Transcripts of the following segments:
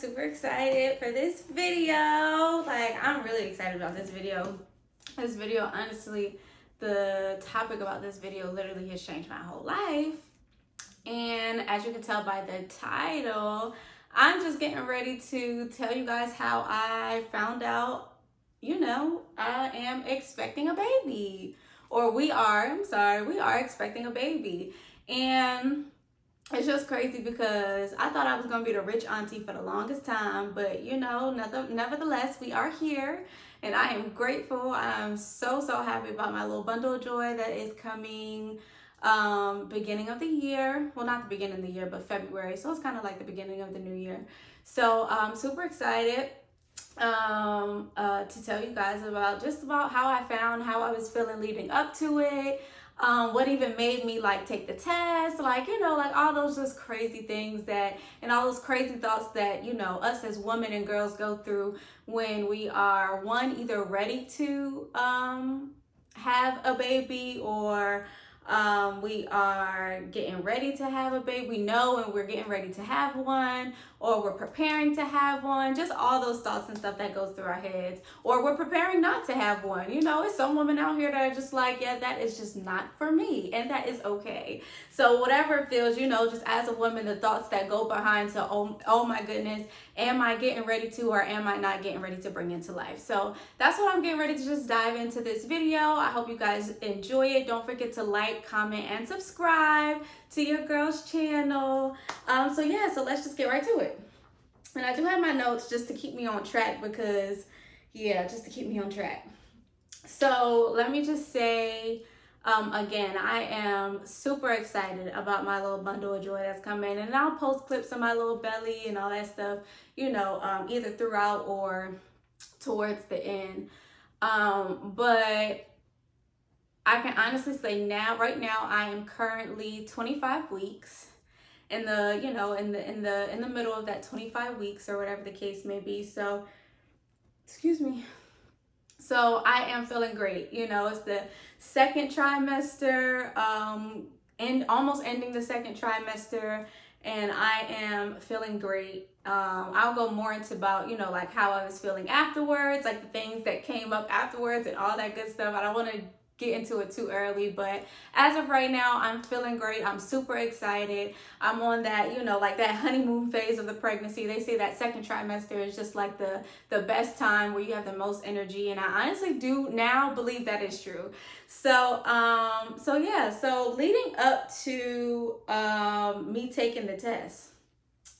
super excited for this video. Like, I'm really excited about this video. This video, honestly, the topic about this video literally has changed my whole life. And as you can tell by the title, I'm just getting ready to tell you guys how I found out, I am expecting a baby. Or we are expecting a baby. And it's just crazy because I thought I was going to be the rich auntie for the longest time. But, nevertheless, we are here. And I am grateful. I'm so happy about my little bundle of joy that is coming beginning of the year. Well, not the beginning of the year, but February. So it's kind of like the beginning of the new year. So I'm super excited to tell you guys about how I found, how I was feeling leading up to it. What even made me take the test, like all those just crazy things and all those crazy thoughts that, us as women and girls go through when we are either ready to have a baby, or we are getting ready to have a baby. We know when we're getting ready to have one, or we're preparing to have one. Just all those thoughts and stuff that goes through our heads. Or we're preparing not to have one. It's some women out here that are just like, yeah, that is just not for me. And that is okay. So whatever it feels, just as a woman, the thoughts that go behind to, oh my goodness, am I getting ready to, or am I not getting ready to bring into life? So that's what I'm getting ready to just dive into this video. I hope you guys enjoy it. Don't forget to like, comment, and subscribe to your girl's channel. So let's just get right to it. And I do have my notes just to keep me on track So let me just say, again, I am super excited about my little bundle of joy that's coming. And I'll post clips of my little belly and all that stuff, either throughout or towards the end. But I can honestly say right now, I am currently 25 weeks in the middle of that 25 weeks or whatever the case may be. So, excuse me. So I am feeling great. It's the second trimester, and almost ending the second trimester, and I am feeling great. I'll go more into about, how I was feeling afterwards, like the things that came up afterwards and all that good stuff. I don't want to get into it too early, but as of right now, I'm feeling great. I'm super excited. I'm on that, that honeymoon phase of the pregnancy. They say that second trimester is just like the best time where you have the most energy, and I honestly do now believe that is true. So leading up to me taking the test.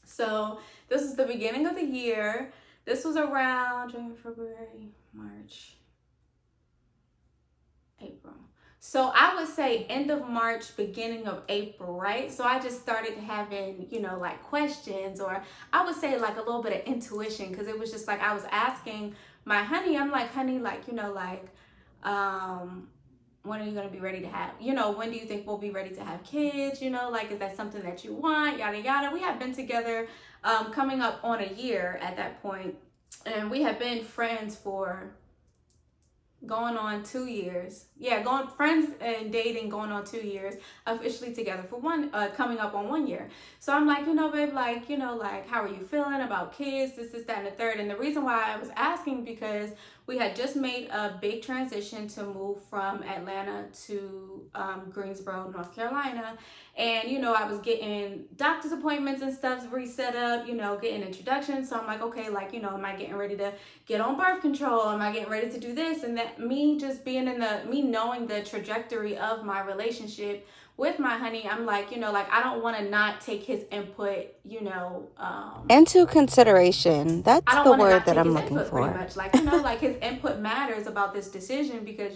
So this is the beginning of the year. This was around January, February, March, April. So I would say end of March, beginning of April, right? So I just started having, questions, or I would say a little bit of intuition, because it was just I was asking my honey, I'm like, honey, when are you going to be ready to have, when do you think we'll be ready to have kids? Is that something that you want? Yada, yada. We have been together coming up on a year at that point, and we have been friends for going on 2 years. Friends and dating going on 2 years, officially together for coming up on 1 year. So I'm like, babe, how are you feeling about kids? This, that, and the third. And the reason why I was asking, because we had just made a big transition to move from Atlanta to Greensboro, North Carolina. And, I was getting doctor's appointments and stuff reset up, getting introductions. So I'm like, okay, am I getting ready to get on birth control? Am I getting ready to do this? And that me just being me knowing the trajectory of my relationship with my honey, I'm like, I don't want to not take his input, into consideration. That's the word that I'm looking for. Pretty much. His input matters about this decision, because,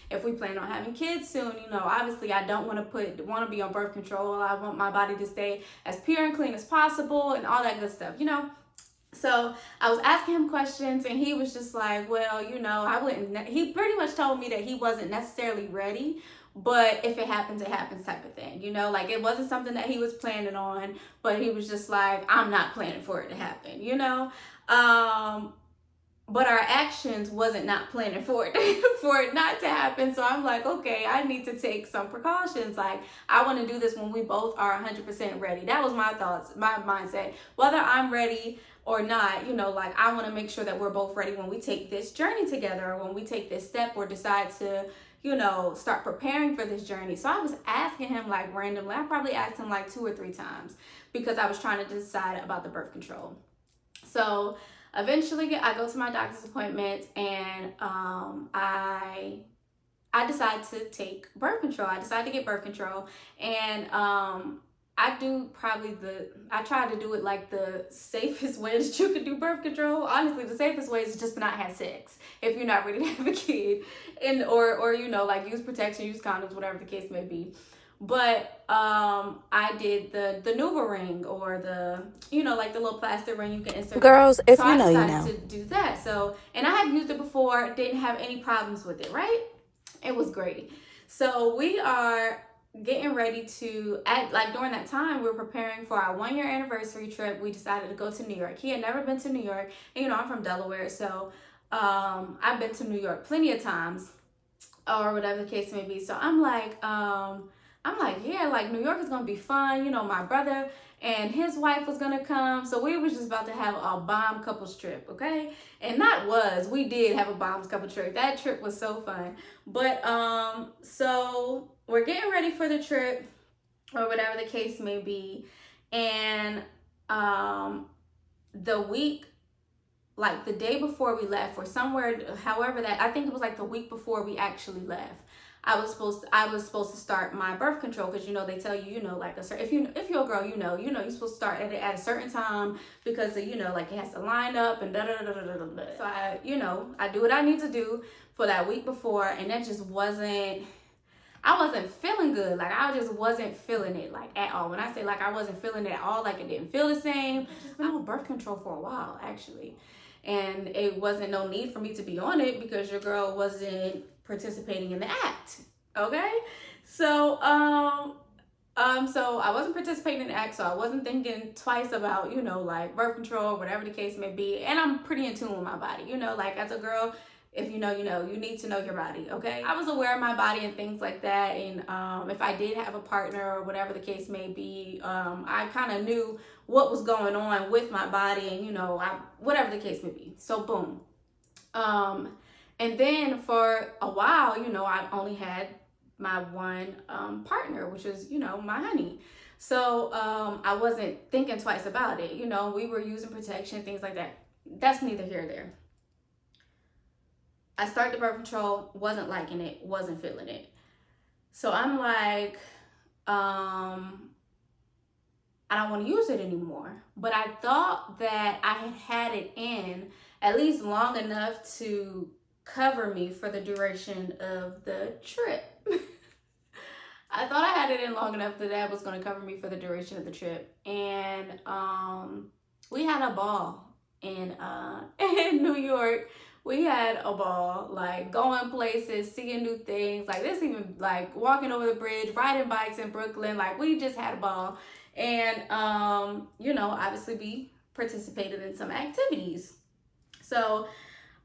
if we plan on having kids soon, obviously I don't want to be on birth control. I want my body to stay as pure and clean as possible and all that good stuff, So I was asking him questions, and he was just like, well, he pretty much told me that he wasn't necessarily ready, but if it happens, it happens type of thing, it wasn't something that he was planning on, but he was just like, I'm not planning for it to happen, but our actions wasn't not planning for it not to happen. So I'm like, okay, I need to take some precautions. I want to do this when we both are 100% ready. That was my thoughts, my mindset. Whether I'm ready or not, like I want to make sure that we're both ready when we take this journey together, or when we take this step or decide to, start preparing for this journey. So I was asking him like randomly. I probably asked him like 2 or 3 times because I was trying to decide about the birth control. So eventually I go to my doctor's appointment, and I decided to take birth control. I decided to get birth control, and I try to do it like the safest way that you could do birth control. Honestly, the safest way is just to not have sex if you're not ready to have a kid, and or like use protection, use condoms, whatever the case may be. But I did the NuvaRing, or the like the little plastic ring you can insert. Girls, if so you I know, you decided know. to do that. So, and I have used it before, didn't have any problems with it, right? It was great. So we are getting ready to during that time, we were preparing for our 1-year anniversary trip. We decided to go to New York. He had never been to New York, and I'm from Delaware, so I've been to New York plenty of times, or whatever the case may be. So I'm like, yeah, like New York is gonna be fun. My brother and his wife was gonna come, so we was just about to have a bomb couples trip, okay? And we did have a bomb couple trip. That trip was so fun. But so we're getting ready for the trip, or whatever the case may be, and the week, like the day before we left, or somewhere, however that, I think it was like the week before we actually left, I was supposed to start my birth control, because they tell you, like if you're a girl, you're supposed to start at a certain time, because like it has to line up and da da da da da da. So I do what I need to do for that week before, and that just wasn't. I wasn't feeling good. Like I just wasn't feeling it like at all. When I say like I wasn't feeling it at all, like it didn't feel the same. I've just been on birth control for a while actually, and it wasn't no need for me to be on it because your girl wasn't participating in the act. Okay, so so I wasn't participating in the act, so I wasn't thinking twice about like birth control, whatever the case may be. And I'm pretty in tune with my body, like as a girl. If you know, you need to know your body, okay? I was aware of my body and things like that. And if I did have a partner or whatever the case may be, I kind of knew what was going on with my body, and whatever the case may be. So boom. And then for a while, I only had my one partner, which is, my honey. So I wasn't thinking twice about it. We were using protection, things like that. That's neither here nor there. I started the birth control, wasn't liking it, wasn't feeling it. So I'm like, I don't want to use it anymore. But I thought that I had it in at least long enough to cover me for the duration of the trip. I thought I had it in long enough that was going to cover me for the duration of the trip. And we had a ball in New York. We had a ball, like going places, seeing new things, like this, even like walking over the bridge, riding bikes in Brooklyn. Like we just had a ball. And obviously we participated in some activities. So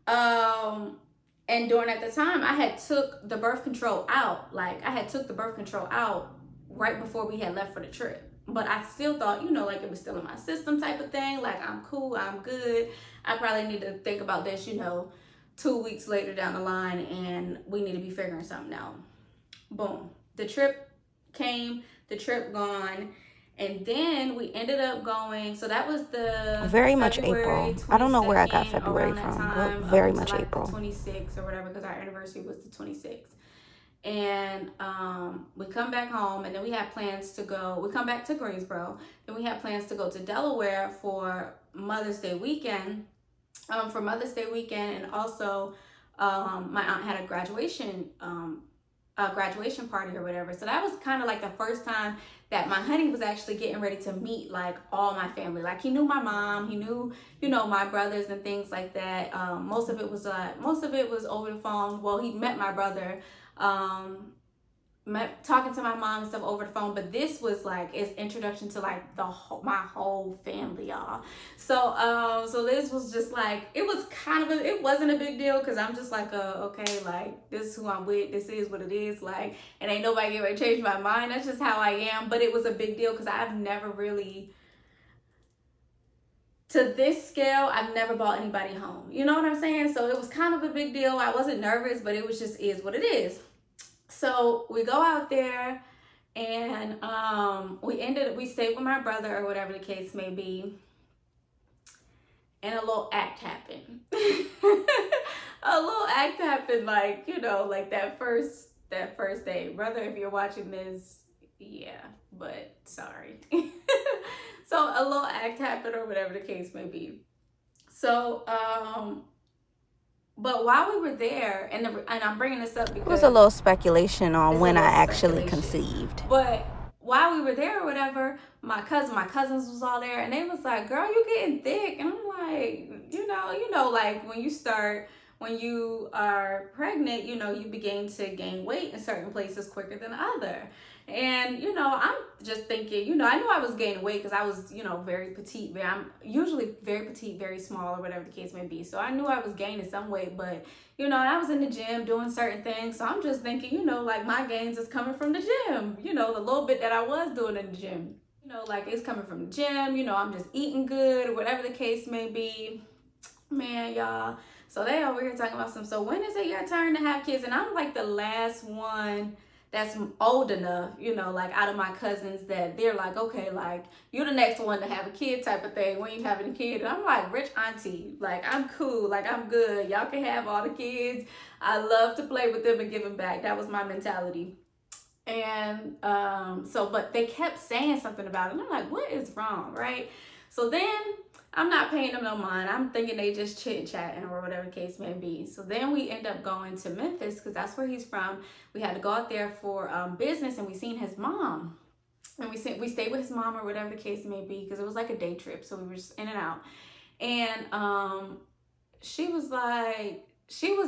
and during at the time I had took the birth control out. Like I had took the birth control out right before we had left for the trip. But I still thought, like it was still in my system type of thing. Like I'm cool, I'm good. I probably need to think about this, 2 weeks later down the line, and we need to be figuring something out. Boom. The trip came, the trip gone, and then we ended up going. So that was the very much April. I don't know where I got February from, but very much like April. The 26th or whatever, because our anniversary was the 26th. And we come back home, and then we had plans to go. We come back to Greensboro, and we had plans to go to Delaware for Mother's Day weekend. And also my aunt had a graduation party or whatever. So that was kind of like the first time that my honey was actually getting ready to meet like all my family. Like he knew my mom, he knew my brothers and things like that. Most of it was over the phone. Well, he met my brother. Talking to my mom and stuff over the phone, but this was like its introduction to like my whole family, y'all. So this was just like, it was it wasn't a big deal, because I'm just like okay, like this is who I'm with, this is what it is, like, and ain't nobody get ready to change my mind. That's just how I am. But it was a big deal because I've never really to this scale, I've never brought anybody home. You know what I'm saying? So it was kind of a big deal. I wasn't nervous, but it was just is what it is. So we go out there, and we stayed with my brother or whatever the case may be, and a little act happened. A little act happened, like, you know, like that first day. Brother, if you're watching this, yeah, but sorry. So a little act happened or whatever the case may be. So but while we were there, and I'm bringing this up because it was a little speculation on when I actually conceived. But while we were there or whatever, my cousins was all there, and they was like, "Girl, you getting thick," and I'm like, you know, like when you are pregnant, you know, you begin to gain weight in certain places quicker than other. And, you know, I'm just thinking, you know, I knew I was gaining weight because I was, you know, very petite. I'm usually very petite, very small, or whatever the case may be. So I knew I was gaining some weight, but, you know, and I was in the gym doing certain things. So I'm just thinking, you know, like my gains is coming from the gym, you know, the little bit that I was doing in the gym. You know, like it's coming from the gym, you know, I'm just eating good or whatever the case may be. Man, y'all. So they over here talking about so when is it your turn to have kids? And I'm like the last one that's old enough, you know, like out of my cousins that they're like, okay, like you're the next one to have a kid type of thing when you having a kid. And I'm like, rich auntie, like I'm cool, like I'm good. Y'all can have all the kids. I love to play with them and give them back. That was my mentality. And but they kept saying something about it. And I'm like, what is wrong, right? So then I'm not paying them no mind. I'm thinking they just chit-chatting or whatever the case may be. So then we end up going to Memphis because that's where he's from. We had to go out there for business, and we seen his mom. And we stayed with his mom or whatever the case may be because it was like a day trip. So we were just in and out. And she was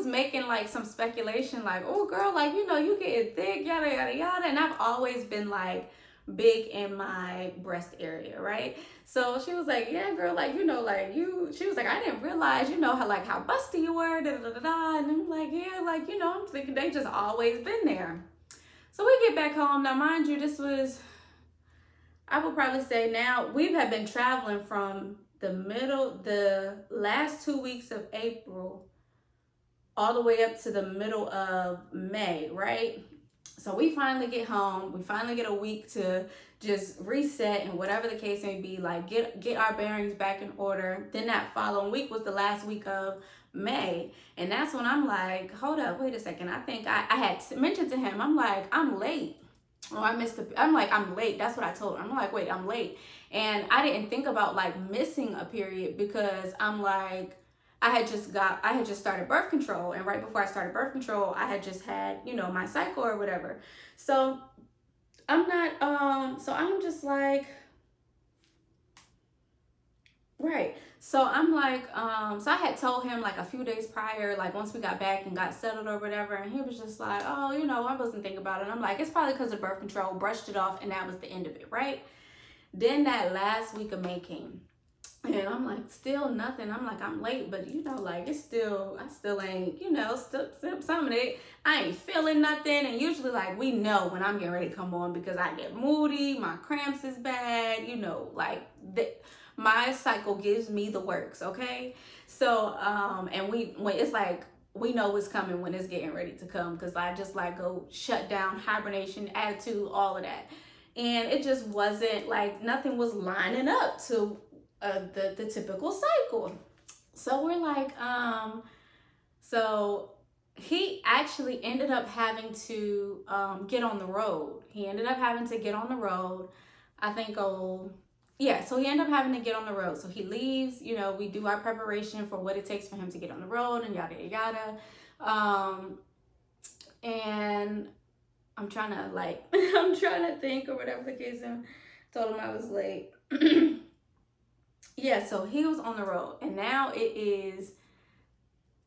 making like some speculation like, oh girl, like, you know, you getting thick, yada, yada, yada. And I've always been like big in my breast area, right? So she was like, yeah, girl, like, you know, like she was like, I didn't realize, you know, how busty you were, da da da da. And I'm like, yeah, like, you know, I'm thinking they just always been there. So we get back home. Now, mind you, this was, I would probably say now, we have been traveling from the last 2 weeks of April all the way up to the middle of May, right? So we finally get home. We finally get a week to just reset and whatever the case may be, like get our bearings back in order. Then that following week was the last week of May. And that's when I'm like, hold up, wait a second. I think I had mentioned to him, I'm like, I'm late. Oh, I'm like, I'm late. That's what I told him. I'm like, wait, I'm late. And I didn't think about like missing a period because I'm like, I had just started birth control, and right before I started birth control, I had just had, you know, my cycle or whatever. So I'm just like, right. So I'm like, so I had told him like a few days prior, like once we got back and got settled or whatever, and he was just like, oh, you know, I wasn't thinking about it. And I'm like, it's probably because of birth control, brushed it off, and that was the end of it, right? Then that last week of May came. And I'm like, still nothing. I'm like, I'm late, but you know, like I still ain't, you know, some of it, I ain't feeling nothing. And usually like we know when I'm getting ready to come on because I get moody, my cramps is bad, you know, like my cycle gives me the works, okay? So, and when it's like, we know it's coming when it's getting ready to come because I just like go shut down, hibernation, attitude, all of that. And it just wasn't like, nothing was lining up to the typical cycle. So we're like, so he actually ended up having to get on the road. He ended up having to get on the road. I think, so he ended up having to get on the road. So he leaves, you know, we do our preparation for what it takes for him to get on the road and yada, yada. And I'm trying to like, I'm trying to think or whatever the case is. Told him I was late. Yeah, so he was on the road, and now it is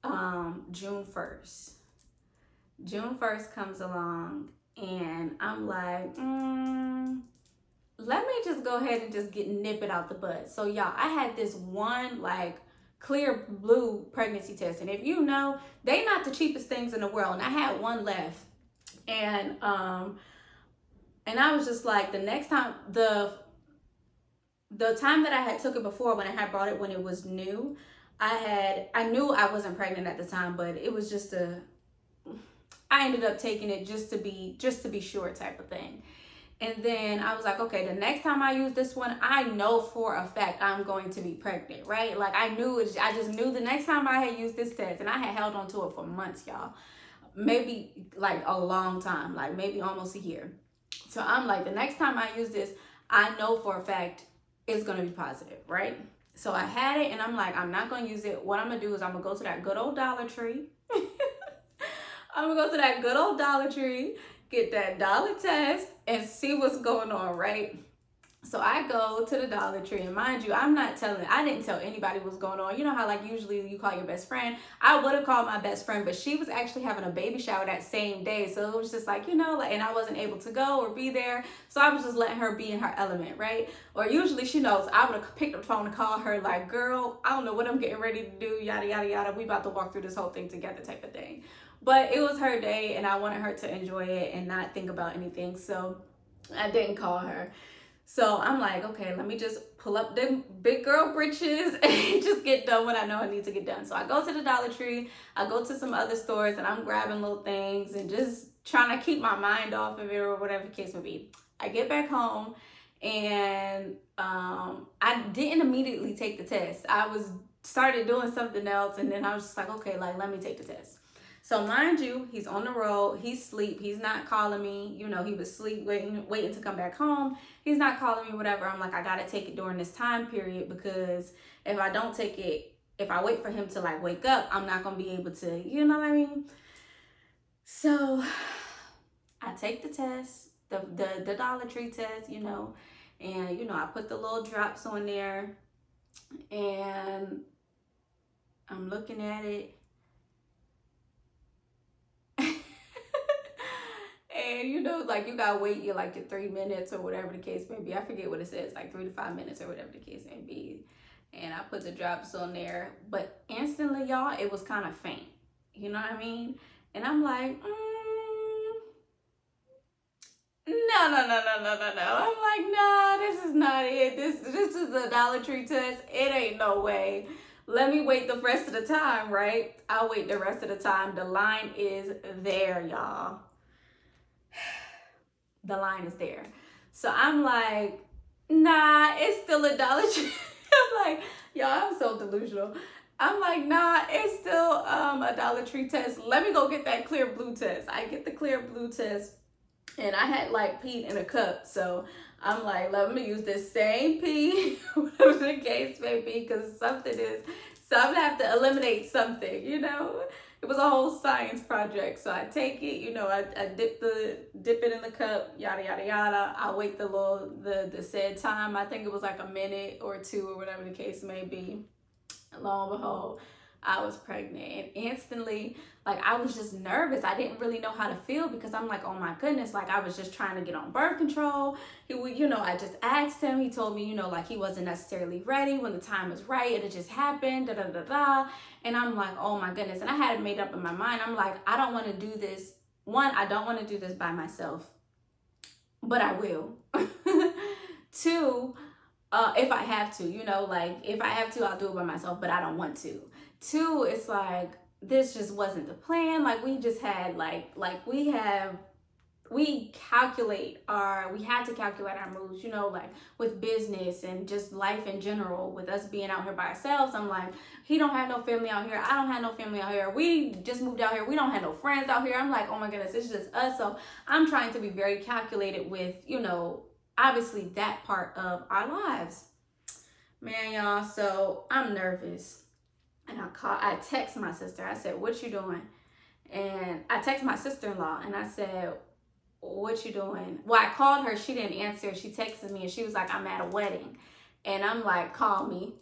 June 1st. June 1st comes along, and I'm like, let me just go ahead and just nip it out the bud. So y'all, I had this one like clear blue pregnancy test, and if you know, they not the cheapest things in the world, and I had one left, and I was just like, the next time the time that I had took it before, when I had brought it when it was new, I knew I wasn't pregnant at the time, but it was just I ended up taking it just to be sure type of thing. And then I was like, okay, the next time I use this one, I know for a fact I'm going to be pregnant, right? Like I just knew the next time I had used this test, and I had held on to it for months, y'all. Maybe like a long time, like maybe almost a year. So I'm like, the next time I use this, I know for a fact it's going to be positive, right? So I had it, and I'm like, I'm not going to use it. What I'm going to do is I'm going to go to that good old Dollar Tree. I'm going to go to that good old Dollar Tree, get that dollar test, and see what's going on, right? So I go to the Dollar Tree, and mind you, I didn't tell anybody what's going on. You know how like usually you call your best friend? I would have called my best friend, but she was actually having a baby shower that same day. So it was just like, like, and I wasn't able to go or be there. So I was just letting her be in her element, right? Or usually she knows I would have picked up the phone and called her like, girl, I don't know what I'm getting ready to do, yada, yada, yada. We about to walk through this whole thing together type of thing. But it was her day, and I wanted her to enjoy it and not think about anything. So I didn't call her. So I'm like, okay, let me just pull up the big girl britches and just get done what I know I need to get done. So I go to the Dollar Tree, I go to some other stores, and I'm grabbing little things and just trying to keep my mind off of it or whatever the case may be. I get back home, and I didn't immediately take the test. I started doing something else, and then I was just like, okay, like let me take the test. So mind you, he's on the road, he's asleep, he's not calling me, he was asleep, waiting to come back home. He's not calling me, whatever. I'm like, I gotta take it during this time period, because if I don't take it, if I wait for him to like wake up, I'm not gonna be able to, you know what I mean? So I take the test, the Dollar Tree test, and I put the little drops on there, and I'm looking at it. And like you gotta wait your 3 minutes or whatever the case may be. I forget what it says, like 3 to 5 minutes or whatever the case may be. And I put the drops on there, but instantly, y'all, it was kind of faint. You know what I mean? And I'm like, no. I'm like, nah, this is not it. This is the Dollar Tree test. It ain't no way. Let me wait the rest of the time, right? I'll wait the rest of the time. The line is there, y'all. The line is there. So I'm like, nah, it's still a Dollar Tree. I'm like, y'all, I'm so delusional. I'm like, nah, it's still a Dollar Tree test. Let me go get that clear blue test. I get the clear blue test, and I had peed in a cup. So I'm like, let me use this same pee, whatever the case may be, because so I'm gonna have to eliminate something, It was a whole science project. So I take it, I dip it in the cup, yada, yada, yada. I wait the said time. I think it was like a minute or two or whatever the case may be. Lo and behold, I was pregnant, and instantly, I was just nervous. I didn't really know how to feel, because I'm like, oh my goodness, I was just trying to get on birth control. I just asked him. He told me, he wasn't necessarily ready. When the time was right, it had just happened, da da da da. And I'm like, oh my goodness. And I had it made up in my mind. I'm like, I don't want to do this. One, I don't want to do this by myself, but I will. Two, if I have to, if I have to, I'll do it by myself, but I don't want to. Two, it's like, this just wasn't the plan. We just had we had to calculate our moves, with business and just life in general, with us being out here by ourselves. I'm like, he don't have no family out here. I don't have no family out here. We just moved out here. We don't have no friends out here. I'm like, oh my goodness, it's just us. So I'm trying to be very calculated with, obviously that part of our lives. Man, y'all, so I'm nervous. And I text my sister. I said, what you doing? And I text my sister-in-law, and I said, what you doing? Well, I called her. She didn't answer. She texted me, and she was like, I'm at a wedding. And I'm like, call me.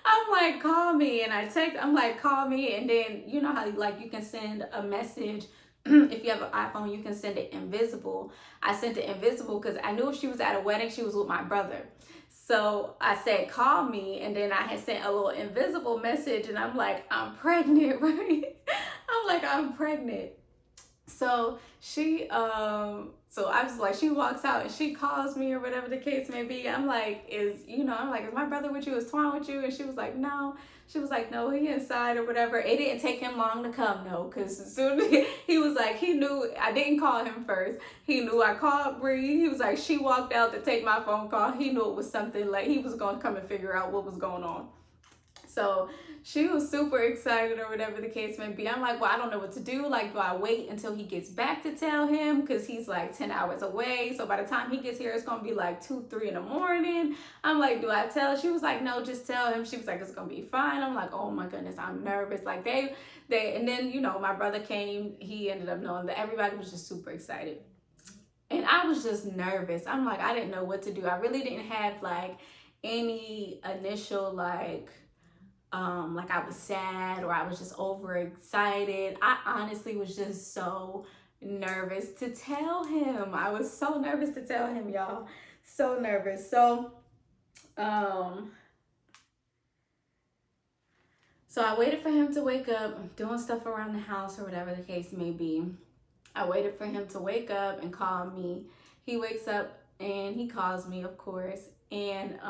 I'm like, call me. And I'm like, call me. And then, you know how you can send a message. If you have an iPhone, you can send it invisible. I sent it invisible because I knew if she was at a wedding, she was with my brother. So I said, call me. And then I had sent a little invisible message, and I'm like, I'm pregnant, right? I'm like, I'm pregnant. So so I was like, she walks out and she calls me or whatever the case may be. I'm like, is my brother with you? Is Twan with you? And she was like, no. She was like, no, he inside or whatever. It didn't take him long to come, no, because as soon as he was like, he knew I didn't call him first. He knew I called Bree. He was like, she walked out to take my phone call. He knew it was something, like he was going to come and figure out what was going on. So she was super excited or whatever the case may be. I'm like, well, I don't know what to do. Like, do I wait until he gets back to tell him? Because he's like 10 hours away. So by the time he gets here, it's going to be like 2, 3 in the morning. I'm like, do I tell? She was like, no, just tell him. She was like, it's going to be fine. I'm like, oh my goodness, I'm nervous. Like and then, my brother came. He ended up knowing that everybody was just super excited. And I was just nervous. I'm like, I didn't know what to do. I really didn't have like any initial like I was sad or I was just overexcited. I honestly was just so nervous to tell him. I was so nervous to tell him, y'all. So nervous. So I waited for him to wake up, doing stuff around the house or whatever the case may be. I waited for him to wake up and call me. He wakes up and he calls me, of course. And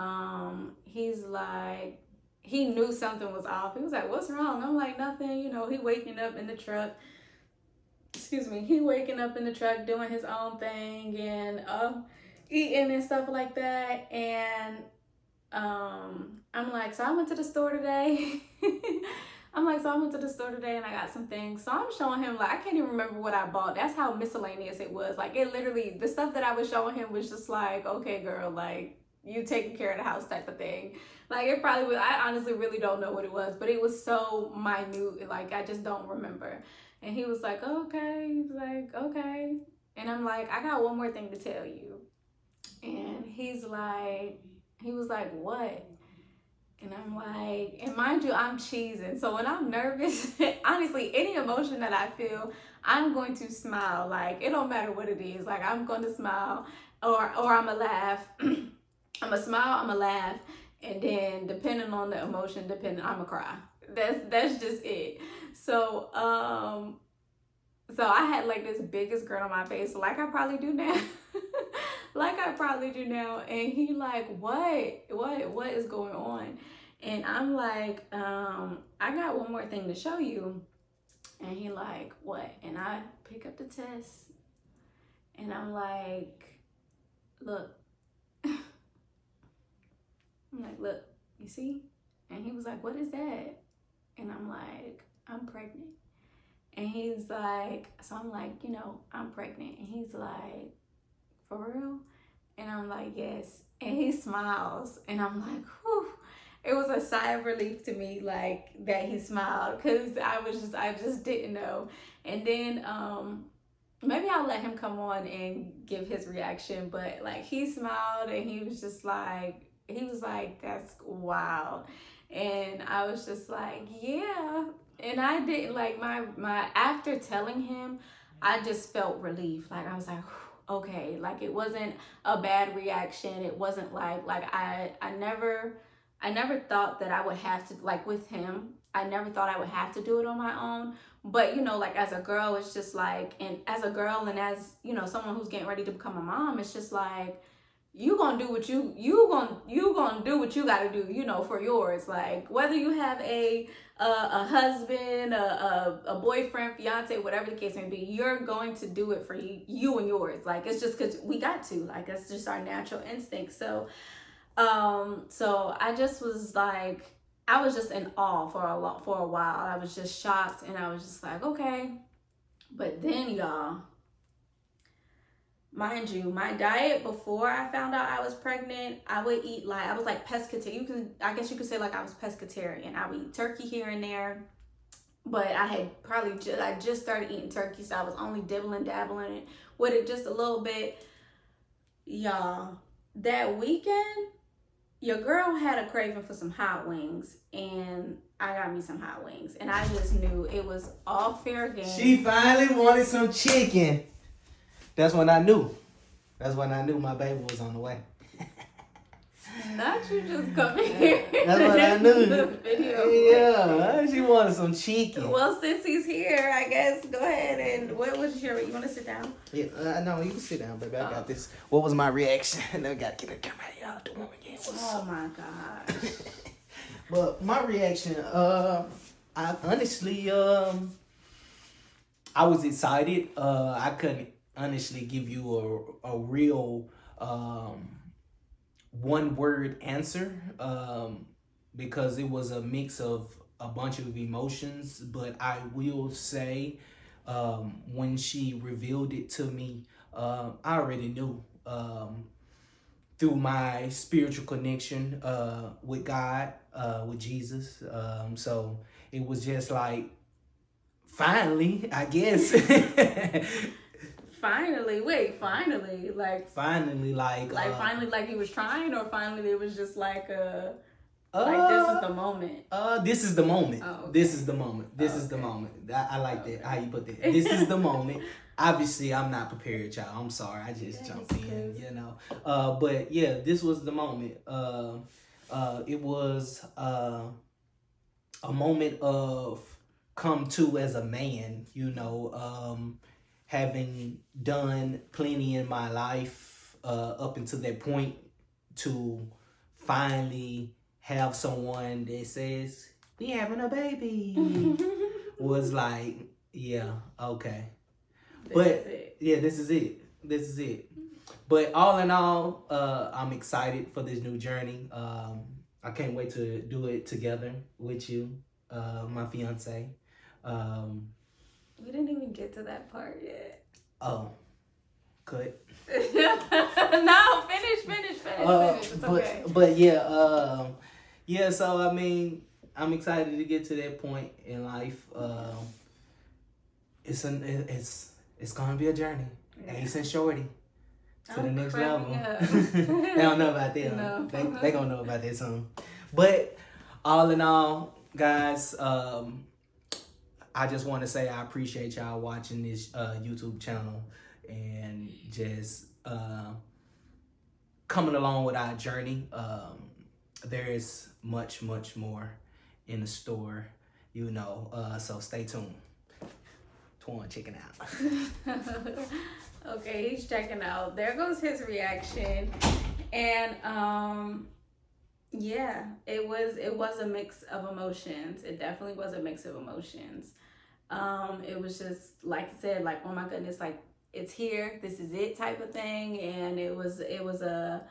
he's like, he knew something was off. He was like, what's wrong? I'm like, nothing. He waking up in the truck. He waking up in the truck doing his own thing and eating and stuff like that. And I'm like, so I went to the store today. And I got some things. So I'm showing him, like, I can't even remember what I bought. That's how miscellaneous it was. Like, it literally, the stuff that I was showing him was just like, okay, girl, like, you taking care of the house type of thing. Like, it probably was, I honestly really don't know what it was, but it was so minute, like, I just don't remember. And he was like, okay. He was like, okay. And I'm like, I got one more thing to tell you. And he was like, what? And I'm like, and mind you, I'm cheesing. So when I'm nervous, honestly, any emotion that I feel, I'm going to smile. Like, it don't matter what it is. Like, I'm going to smile or I'm going to laugh. I'm going to smile, I'm going to laugh. And then depending on the emotion, I'm going to cry. That's just it. So I had like this biggest grin on my face, like I probably do now. And he like, what is going on? And I'm like, I got one more thing to show you. And he like, what? And I pick up the test and I'm like, look. I'm like, look, you see? And he was like, what is that? And I'm like, I'm pregnant. And he's like, so I'm like, I'm pregnant. And he's like, for real? And I'm like, yes. And he smiles. And I'm like, whew. It was a sigh of relief to me, like, that he smiled. Because I just didn't know. And then maybe I'll let him come on and give his reaction. But, like, he smiled and he was like, that's wild. And I was just like, yeah. And I didn't like my after telling him, I just felt relief. Like, I was like, okay. Like, it wasn't a bad reaction. It wasn't like I never thought that I would have to, like, with him, I never thought I would have to do it on my own. But, like, as a girl, it's just like, and as a girl and as, someone who's getting ready to become a mom, it's just like, you gonna do what you gonna do what you gotta do, for yours. Like, whether you have a husband, a boyfriend, fiance, whatever the case may be, you're going to do it for you and yours. Like, it's just because we got to. Like, that's just our natural instinct. So I just was like, I was just in awe for a while. I was just shocked and I was just like, okay. But then, y'all, mind you, my diet before I found out I was pregnant, I would eat like, I was like pescatarian. I guess you could say like I was pescatarian. I would eat turkey here and there, but I just started eating turkey, so I was only dabbling it with it just a little bit. Y'all, that weekend, your girl had a craving for some hot wings, and I got me some hot wings, and I just knew it was all fair game. She finally wanted some chicken. That's when I knew my baby was on the way. Not you just coming here. That's what I knew. The video. Yeah, she wanted some chicken. Well, since he's here, I guess go ahead and what was your? You want to sit down? Yeah, no, you can sit down, baby. I got this. What was my reaction? Now I gotta get the camera out. The woman again. Oh my gosh. But my reaction, I honestly, I was excited. I couldn't honestly give you a real one word answer because it was a mix of a bunch of emotions. But I will say, when she revealed it to me, I already knew through my spiritual connection with God, with Jesus. So it was just like, finally, I guess. Finally, like Finally, like finally, like he was trying, or finally it was just like this is the moment. This is the moment. Oh, okay. This is the moment. This is the moment. I like that. How you put that? This is the moment. Obviously, I'm not prepared, y'all. I'm sorry. I just jumped in, you know. But yeah, this was the moment. It was a moment of come to as a man, you know, having done plenty in my life up until that point to finally have someone that says, we having a baby. Was like, yeah, okay. This is it. But all in all, I'm excited for this new journey. I can't wait to do it together with you, my fiance. We didn't even get to that part yet. Oh, good. No, finish. It's okay. But yeah, yeah. So I mean, I'm excited to get to that point in life. It's gonna be a journey. Yeah. Ace and Shorty to the next level. They don't know about that. No. They gonna know about that soon. But all in all, guys, I just want to say I appreciate y'all watching this YouTube channel and just coming along with our journey. There is much more in the store, you know. So stay tuned. Twan checking out. Okay, he's checking out. There goes his reaction. And yeah, it was a mix of emotions. It definitely was a mix of emotions. It was just like I said, like, oh my goodness, like it's here, this is it type of thing. And it was a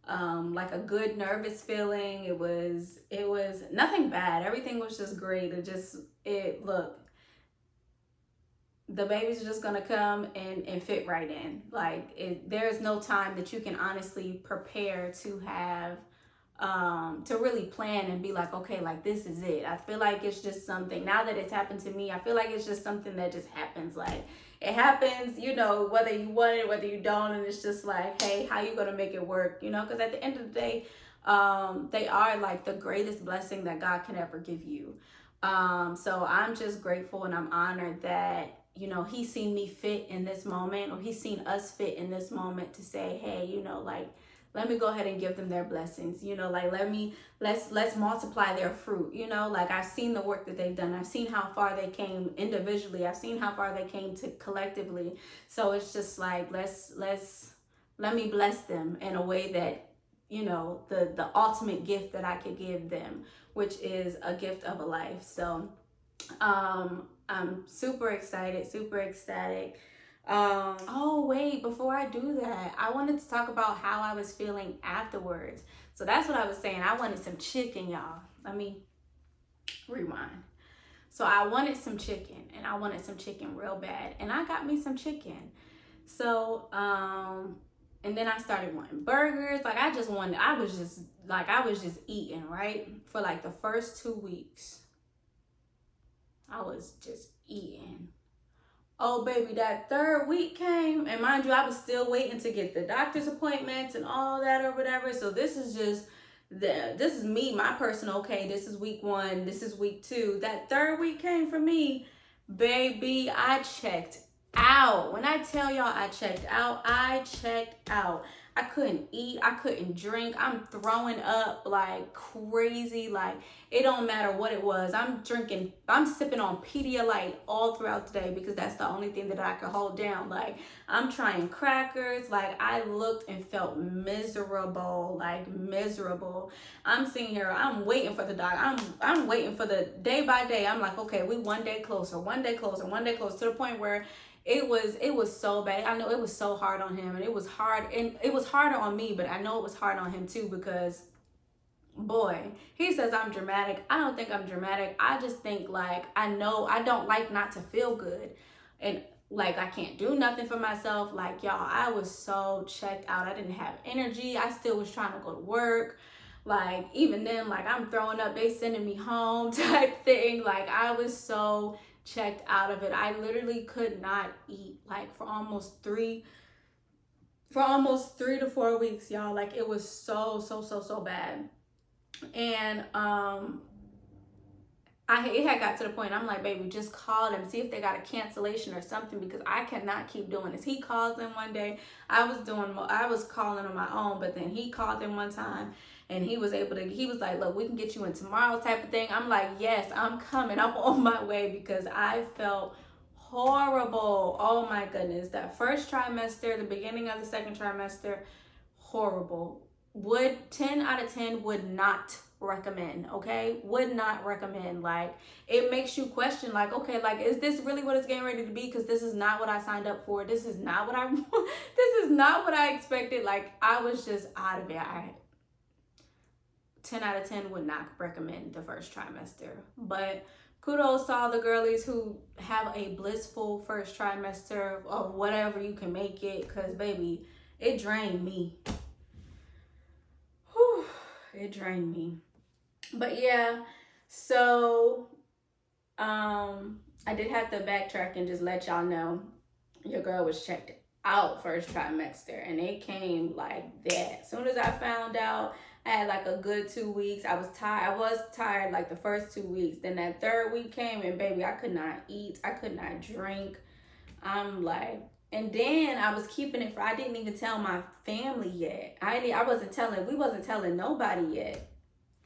like a good nervous feeling. It was nothing bad. Everything was just great. Look, the baby's just gonna come and fit right in. Like there's no time that you can honestly prepare to have to really plan and be like, okay, like this is it. I feel like it's just something, now that it's happened to me, I feel like it's just something that just happens. Like it happens, you know, whether you want it, whether you don't, and it's just like, hey, how you gonna make it work, you know? Because at the end of the day, they are like the greatest blessing that God can ever give you. So I'm just grateful and I'm honored that, you know, he's seen me fit in this moment, or he's seen us fit in this moment to say, hey, you know, like, let me go ahead and give them their blessings, you know, like, let's multiply their fruit, you know, like I've seen the work that they've done. I've seen how far they came individually. I've seen how far they came to collectively. So it's just like, let me bless them in a way that, you know, the ultimate gift that I could give them, which is a gift of a life. So, I'm super excited, super ecstatic. Oh wait, before I do that, I wanted to talk about how I was feeling afterwards. So that's what I was saying. I wanted some chicken, y'all. Let me rewind. So I wanted some chicken, and I wanted some chicken real bad, and I got me some chicken. So, and then I started wanting burgers. Like I was just eating, right? For like the first 2 weeks. I was just eating. Oh, baby, that third week came. And mind you, I was still waiting to get the doctor's appointments and all that or whatever. So this is just, this is me, my personal, okay, this is week 1, this is week 2. That third week came for me. Baby, I checked out. When I tell y'all I checked out, I checked out. I couldn't eat, I couldn't drink. I'm throwing up like crazy. Like, it don't matter what it was. I'm sipping on Pedialyte all throughout the day because that's the only thing that I could hold down. Like, I'm trying crackers. Like, I looked and felt miserable, like miserable. I'm sitting here, I'm waiting for the dog. I'm waiting for the day by day. I'm like, okay, we one day closer, one day closer, one day closer, to the point where it was so bad. I know it was so hard on him, and it was harder on me, but I know it was hard on him too, because boy, he says I'm dramatic. I don't think I'm dramatic. I just think, like, I know I don't like not to feel good, and like I can't do nothing for myself. Like, y'all, I was so checked out. I didn't have energy. I still was trying to go to work. Like, even then, like, I'm throwing up, they sending me home type thing. Like, I was so checked out of it. I literally could not eat, like, for almost 3 to 4 weeks, y'all. Like, it was so bad. And it had got to the point, I'm like, baby, just call them, see if they got a cancellation or something, because I cannot keep doing this. He calls them one day. I was calling on my own, but then he called them one time, and he was like, look, we can get you in tomorrow type of thing. I'm like, yes, I'm coming. I'm on my way, because I felt horrible. Oh my goodness. That first trimester, the beginning of the second trimester, horrible. 10 out of 10 would not recommend. Okay, would not recommend. Like, it makes you question, like, okay, like, is this really what it's getting ready to be? Because this is not what I signed up for. This is not what this is not what I expected. Like, I was just out of it. 10 out of 10 would not recommend the first trimester. But kudos to all the girlies who have a blissful first trimester, or whatever you can make it, because baby, it drained me. It drained me. But yeah, so I did have to backtrack and just let y'all know your girl was checked out first trimester, and it came like that. As soon as I found out, I had like a good 2 weeks. I was tired like the first 2 weeks. Then that third week came, and baby, I could not eat, I could not drink. I'm like, and then I was keeping it I didn't even tell my family yet. We wasn't telling nobody yet.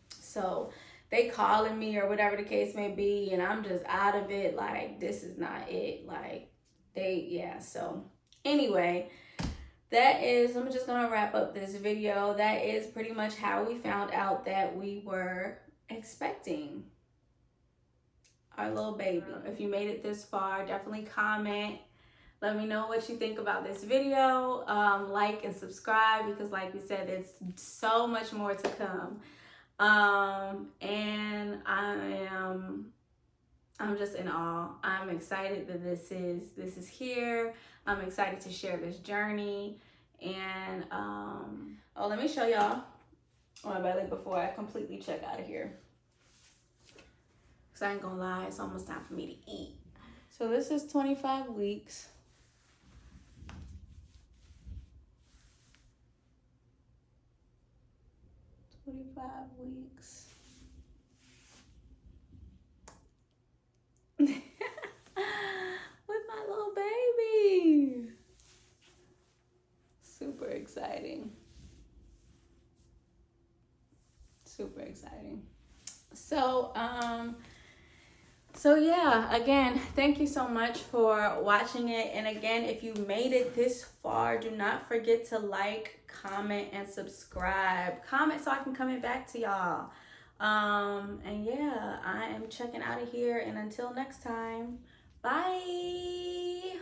So they calling me or whatever the case may be, and I'm just out of it. Like, this is not it. Like, so anyway, I'm just gonna wrap up this video. That is pretty much how we found out that we were expecting our little baby. If you made it this far, definitely comment. Let me know what you think about this video. Like and subscribe, because like we said, there's so much more to come. And I'm just in awe. I'm excited that this is here. I'm excited to share this journey. And let me show y'all my belly before I completely check out of here. Cause I ain't gonna lie, it's almost time for me to eat. So this is 25 weeks. With my little baby. Super exciting. Super exciting. So yeah, again, thank you so much for watching it. And again, if you made it this far, do not forget to like, comment, and subscribe. Comment so I can come back to y'all. And yeah, I am checking out of here, and until next time, bye.